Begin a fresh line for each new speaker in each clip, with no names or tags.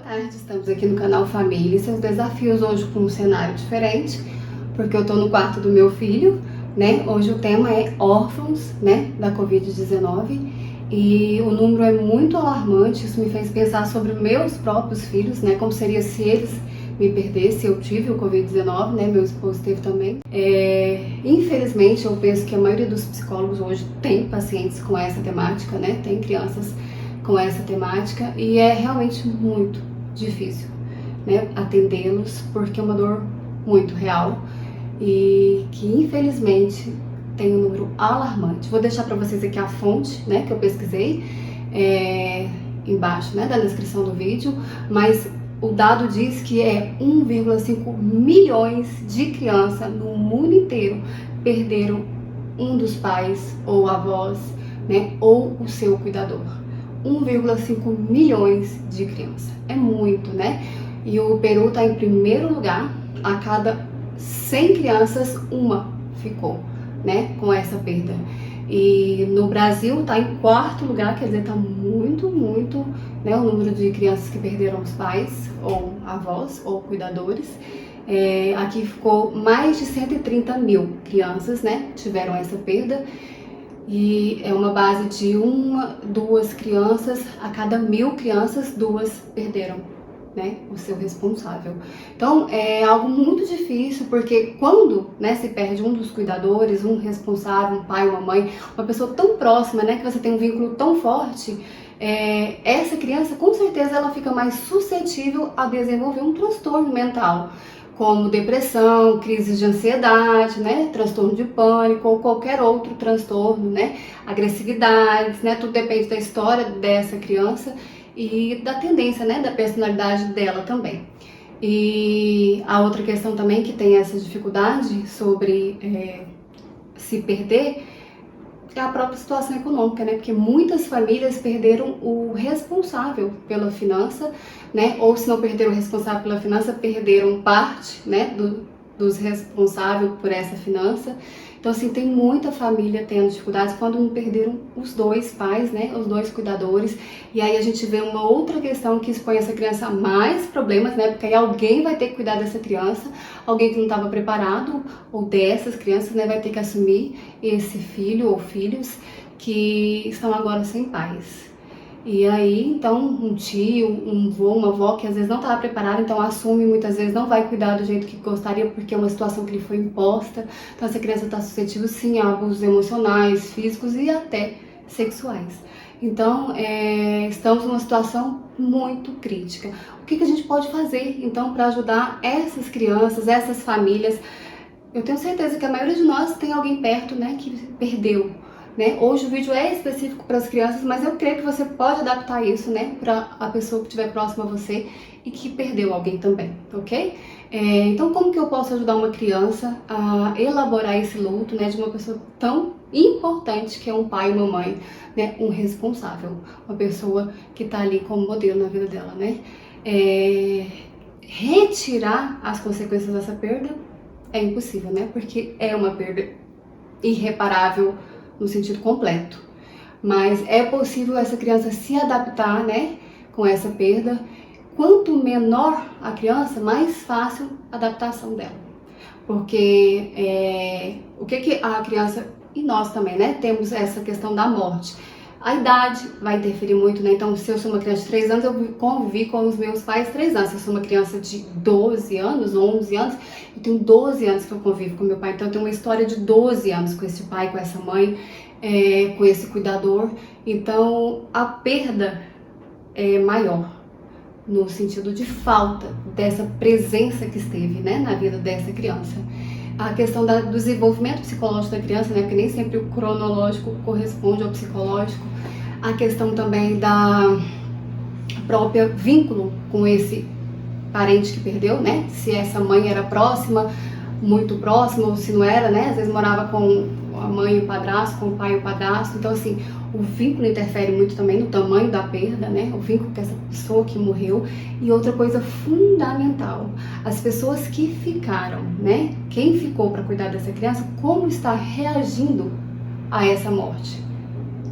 tarde, estamos aqui no canal Família e seus desafios hoje com um cenário diferente, porque eu tô no quarto do meu filho, né? Hoje o tema é órfãos, né, da Covid-19 e o número é muito alarmante. Isso me fez pensar sobre meus próprios filhos, né? Como seria se eles me perdessem. Eu tive o Covid-19, né? Meu esposo teve também. Infelizmente, eu penso que a maioria dos psicólogos hoje tem pacientes com essa temática, né? Tem crianças com essa temática e é realmente muito difícil, né, atendê-los, porque é uma dor muito real e que infelizmente tem um número alarmante. Vou deixar para vocês aqui a fonte, né, que eu pesquisei embaixo, né, da descrição do vídeo, mas o dado diz que é 1,5 milhões de crianças no mundo inteiro perderam um dos pais ou avós, né, ou o seu cuidador. 1,5 milhões de crianças. É muito, né? E o Peru está em primeiro lugar. A cada 100 crianças, uma ficou, né, com essa perda. E no Brasil está em quarto lugar, quer dizer, está muito, né, o número de crianças que perderam os pais, ou avós, ou cuidadores. Aqui ficou mais de 130 mil crianças, né, tiveram essa perda. E é uma base de 2 crianças, a cada 1.000 crianças, 2 perderam, né, o seu responsável. Então é algo muito difícil, porque quando, né, se perde um dos cuidadores, um responsável, um pai, uma mãe, uma pessoa tão próxima, né, que você tem um vínculo tão forte, essa criança com certeza ela fica mais suscetível a desenvolver um transtorno mental, como depressão, crises de ansiedade, né, transtorno de pânico ou qualquer outro transtorno, né, agressividades, né, tudo depende da história dessa criança e da tendência, né, da personalidade dela também. E a outra questão também que tem essa dificuldade sobre se perder é a própria situação econômica, né? Porque muitas famílias perderam o responsável pela finança, né? Ou se não perderam o responsável pela finança, perderam parte, né, dos responsáveis por essa finança. Então, assim, tem muita família tendo dificuldades quando não perderam os 2 pais, né? Os 2 cuidadores. E aí a gente vê uma outra questão que expõe essa criança a mais problemas, né? Porque aí alguém vai ter que cuidar dessa criança, alguém que não estava preparado, ou dessas crianças, né, vai ter que assumir esse filho ou filhos que estão agora sem pais. E aí, então, um tio, um vô, uma avó que às vezes não estava preparado, então assume, muitas vezes não vai cuidar do jeito que gostaria, porque é uma situação que lhe foi imposta. Então essa criança está suscetível sim a abusos emocionais, físicos e até sexuais. Então, estamos numa situação muito crítica. O que a gente pode fazer, então, para ajudar essas crianças, essas famílias? Eu tenho certeza que a maioria de nós tem alguém perto, né, que perdeu, né? Hoje o vídeo é específico para as crianças, mas eu creio que você pode adaptar isso, né, para a pessoa que estiver próxima a você e que perdeu alguém também, ok? Então, como que eu posso ajudar uma criança a elaborar esse luto, né, de uma pessoa tão importante que é um pai e uma mãe, né, um responsável, uma pessoa que está ali como modelo na vida dela, né? Retirar as consequências dessa perda é impossível, né? Porque é uma perda irreparável no sentido completo. Mas é possível essa criança se adaptar, né, com essa perda. Quanto menor a criança, mais fácil a adaptação dela. Porque o que a criança, e nós também, né, temos essa questão da morte. A idade vai interferir muito, né? Então, se eu sou uma criança de 3 anos, eu convivi com os meus pais 3 anos. Se eu sou uma criança de 12 anos, 11 anos, eu tenho 12 anos que eu convivo com meu pai. Então, eu tenho uma história de 12 anos com esse pai, com essa mãe, com esse cuidador. Então, a perda é maior, no sentido de falta dessa presença que esteve, né, na vida dessa criança. A questão do desenvolvimento psicológico da criança, né, porque nem sempre o cronológico corresponde ao psicológico. A questão também da própria vínculo com esse parente que perdeu, né, se essa mãe era próxima, muito próxima, ou se não era, né, às vezes morava com a mãe e o padrasto, com o pai e o padrasto. Então, assim, o vínculo interfere muito também no tamanho da perda, né, o vínculo com essa pessoa que morreu. E outra coisa fundamental, as pessoas que ficaram, né, quem ficou para cuidar dessa criança, como está reagindo a essa morte.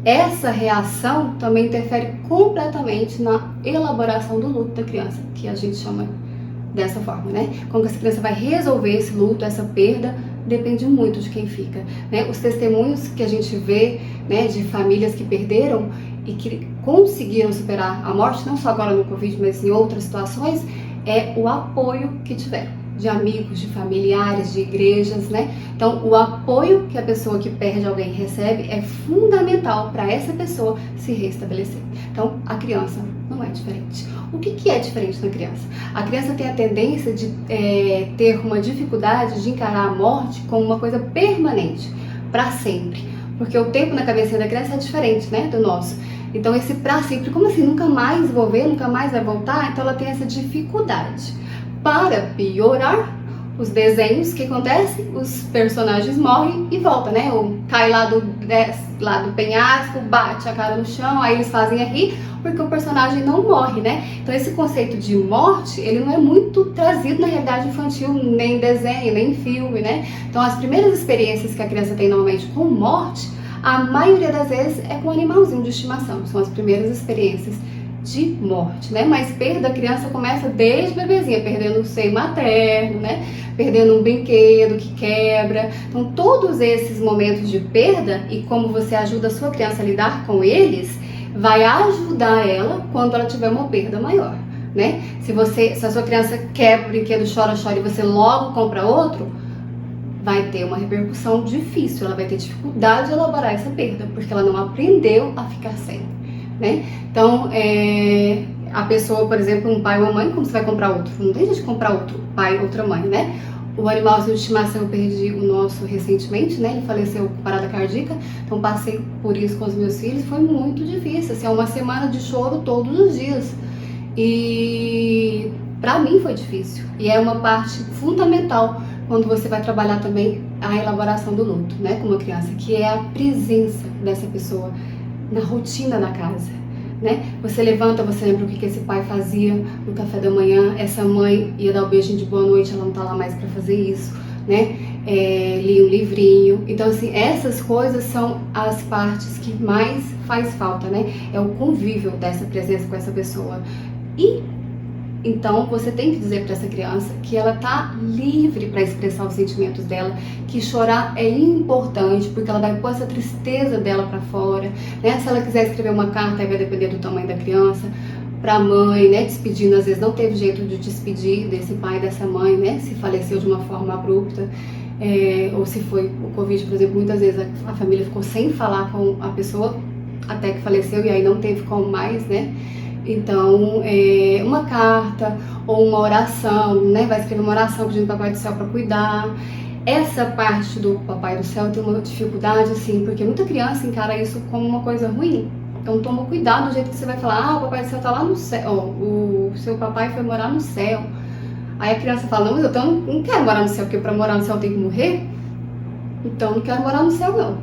essa reação também interfere completamente na elaboração do luto da criança, que a gente chama dessa forma, né? Como que essa criança vai resolver esse luto, essa perda, depende muito de quem fica, né? Os testemunhos que a gente vê, né, de famílias que perderam e que conseguiram superar a morte, não só agora no Covid, mas em outras situações, é o apoio que tiveram de amigos, de familiares, de igrejas, né? Então, o apoio que a pessoa que perde alguém recebe é fundamental para essa pessoa se restabelecer. Então, a criança não é diferente. O que é diferente na criança? A criança tem a tendência de ter uma dificuldade de encarar a morte como uma coisa permanente, para sempre. Porque o tempo na cabeça da criança é diferente, né, do nosso. Então, esse para sempre, como assim? Nunca mais vou ver, nunca mais vai voltar? Então, ela tem essa dificuldade. Para piorar, os desenhos, o que acontece? Os personagens morrem e voltam, né? Ou cai lá do penhasco, bate a cara no chão, aí eles fazem rir, porque o personagem não morre, né? Então esse conceito de morte, ele não é muito trazido na realidade infantil, nem em desenho, nem em filme, né? Então as primeiras experiências que a criança tem normalmente com morte, a maioria das vezes é com um animalzinho de estimação, são as primeiras experiências de morte, né? Mas perda, a criança começa desde bebezinha, perdendo o seio materno, né? Perdendo um brinquedo que quebra. Então, todos esses momentos de perda e como você ajuda a sua criança a lidar com eles, vai ajudar ela quando ela tiver uma perda maior, né? Se a sua criança quebra o brinquedo, chora e você logo compra outro, vai ter uma repercussão difícil, ela vai ter dificuldade de elaborar essa perda, porque ela não aprendeu a ficar sem. Né? Então, a pessoa, por exemplo, um pai ou uma mãe, como você vai comprar outro? Não deixa de comprar outro pai, outra mãe, né? O animalzinho de estimação, eu perdi o nosso recentemente, né? Ele faleceu com parada cardíaca, então passei por isso com os meus filhos, foi muito difícil, assim, é uma semana de choro todos os dias. E pra mim foi difícil, e é uma parte fundamental quando você vai trabalhar também a elaboração do luto, né? Com uma criança, que é a presença dessa pessoa na rotina da casa, né? Você levanta, você lembra o que esse pai fazia no café da manhã, essa mãe ia dar o beijinho de boa noite, ela não tá lá mais para fazer isso, né? Lia um livrinho. Então, assim, essas coisas são as partes que mais faz falta, né? É o convívio dessa presença com essa pessoa. E então você tem que dizer para essa criança que ela tá livre para expressar os sentimentos dela, que chorar é importante, porque ela vai pôr essa tristeza dela para fora, né? Se ela quiser escrever uma carta, aí vai depender do tamanho da criança, para a mãe, né? Despedindo, às vezes não teve jeito de despedir desse pai, dessa mãe, né? Se faleceu de uma forma abrupta, ou se foi o Covid, por exemplo, muitas vezes a família ficou sem falar com a pessoa até que faleceu e aí não teve como mais, né? Então, uma carta ou uma oração, né? Vai escrever uma oração pedindo para o Papai do Céu para cuidar. Essa parte do Papai do Céu tem uma dificuldade, assim, porque muita criança encara isso como uma coisa ruim. Então, toma cuidado do jeito que você vai falar, o Papai do Céu está lá no céu, o seu papai foi morar no céu. Aí a criança fala, não, mas eu não quero morar no céu, porque para morar no céu tem que morrer. Então, não quero morar no céu, não.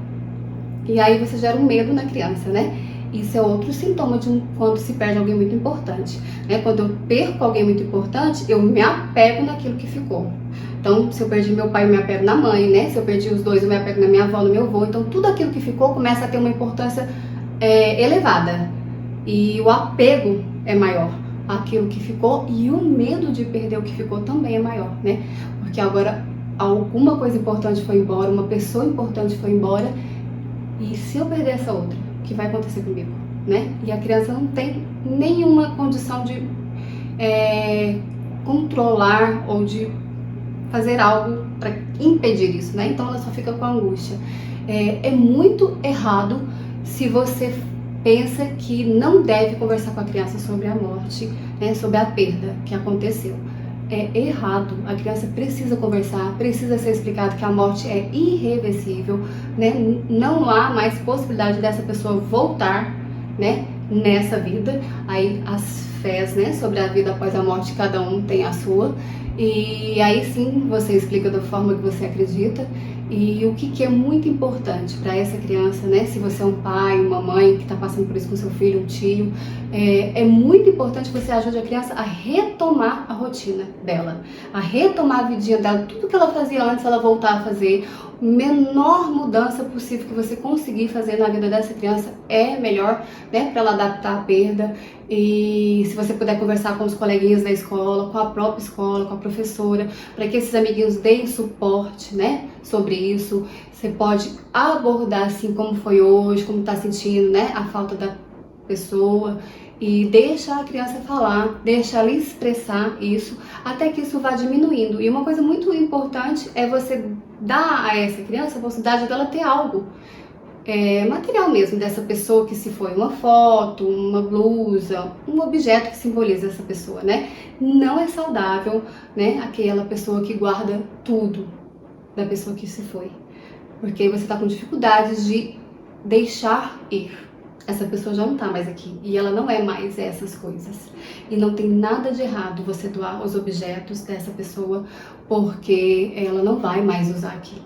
E aí você gera um medo na criança, né? Isso é outro sintoma de quando se perde alguém muito importante, né? Quando eu perco alguém muito importante, eu me apego naquilo que ficou. Então, se eu perdi meu pai, eu me apego na mãe, né? Se eu perdi os dois, eu me apego na minha avó, no meu avô. Então, tudo aquilo que ficou começa a ter uma importância elevada. E o apego é maior àquilo que ficou e o medo de perder o que ficou também é maior, né? Porque agora alguma coisa importante foi embora, uma pessoa importante foi embora, e se eu perder essa outra? O que vai acontecer comigo, né? E a criança não tem nenhuma condição de controlar ou de fazer algo para impedir isso, né? Então ela só fica com angústia. É muito errado se você pensa que não deve conversar com a criança sobre a morte, né? Sobre a perda que aconteceu. É errado, a criança precisa conversar, precisa ser explicado que a morte é irreversível, né? Não há mais possibilidade dessa pessoa voltar, né, nessa vida. Aí as fés, né, sobre a vida após a morte, cada um tem a sua, e aí sim você explica da forma que você acredita. E o que é muito importante para essa criança, né? Se você é um pai, uma mãe que está passando por isso com seu filho, um tio, é muito importante que você ajude a criança a retomar a rotina dela, a retomar a vidinha dela, tudo que ela fazia antes, ela voltar a fazer, menor mudança possível que você conseguir fazer na vida dessa criança é melhor, né, para ela adaptar a perda. E se você puder conversar com os coleguinhas da escola, com a própria escola, com a professora, para que esses amiguinhos deem suporte, né, sobre isso. Você pode abordar assim como foi hoje, como está sentindo, né, a falta da pessoa, e deixa a criança falar, deixa ela expressar isso, até que isso vá diminuindo. E uma coisa muito importante é você dar a essa criança a possibilidade dela ter algo material mesmo dessa pessoa que se foi, uma foto, uma blusa, um objeto que simboliza essa pessoa, né? Não é saudável, né, aquela pessoa que guarda tudo da pessoa que se foi, porque você está com dificuldades de deixar ir. Essa pessoa já não tá mais aqui e ela não é mais essas coisas. E não tem nada de errado você doar os objetos dessa pessoa, porque ela não vai mais usar aqui.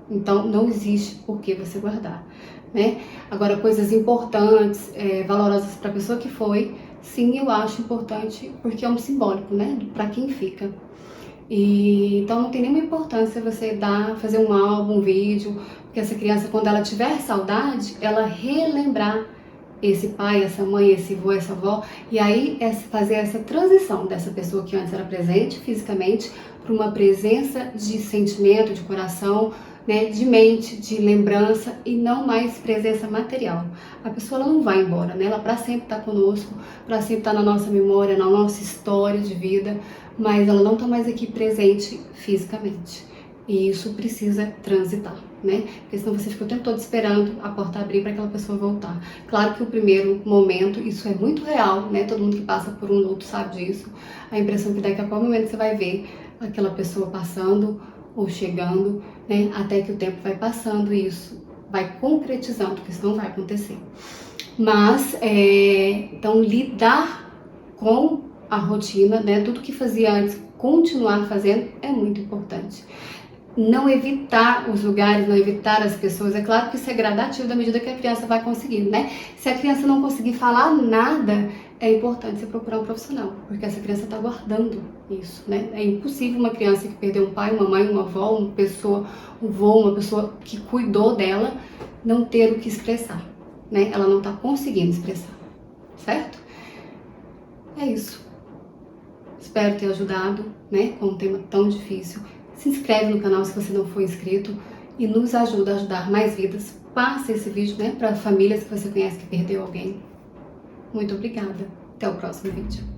Então não existe por que você guardar, né? Agora, coisas importantes, valorosas para a pessoa que foi, sim, eu acho importante, porque é um simbólico, né, para quem fica. E então não tem nenhuma importância você fazer um álbum, um vídeo, porque essa criança, quando ela tiver saudade, ela relembrar esse pai, essa mãe, esse avô, essa avó, e aí fazer essa transição dessa pessoa que antes era presente fisicamente para uma presença de sentimento, de coração, né, de mente, de lembrança, e não mais presença material. A pessoa ela não vai embora, né? Ela para sempre está conosco, para sempre está na nossa memória, na nossa história de vida, mas ela não está mais aqui presente fisicamente. E isso precisa transitar, né? Porque senão você fica o tempo todo esperando a porta abrir para aquela pessoa voltar. Claro que o primeiro momento, isso é muito real, né? Todo mundo que passa por um luto sabe disso. A impressão que daqui a qualquer momento você vai ver aquela pessoa passando ou chegando, né? Até que o tempo vai passando e isso vai concretizando, porque isso não vai acontecer. Mas, então, lidar com a rotina, né? Tudo que fazia antes, continuar fazendo é muito importante. Não evitar os lugares, não evitar as pessoas. É claro que isso é gradativo da medida que a criança vai conseguindo, né? Se a criança não conseguir falar nada, é importante você procurar um profissional, porque essa criança está guardando isso, né? É impossível uma criança que perdeu um pai, uma mãe, uma avó, uma pessoa, um avô, uma pessoa que cuidou dela, não ter o que expressar, né? Ela não está conseguindo expressar, certo? É isso. Espero ter ajudado, né, com um tema tão difícil. Se inscreve no canal se você não for inscrito e nos ajuda a ajudar mais vidas. Passa esse vídeo, né, para famílias que você conhece que perdeu alguém. Muito obrigada. Até o próximo vídeo.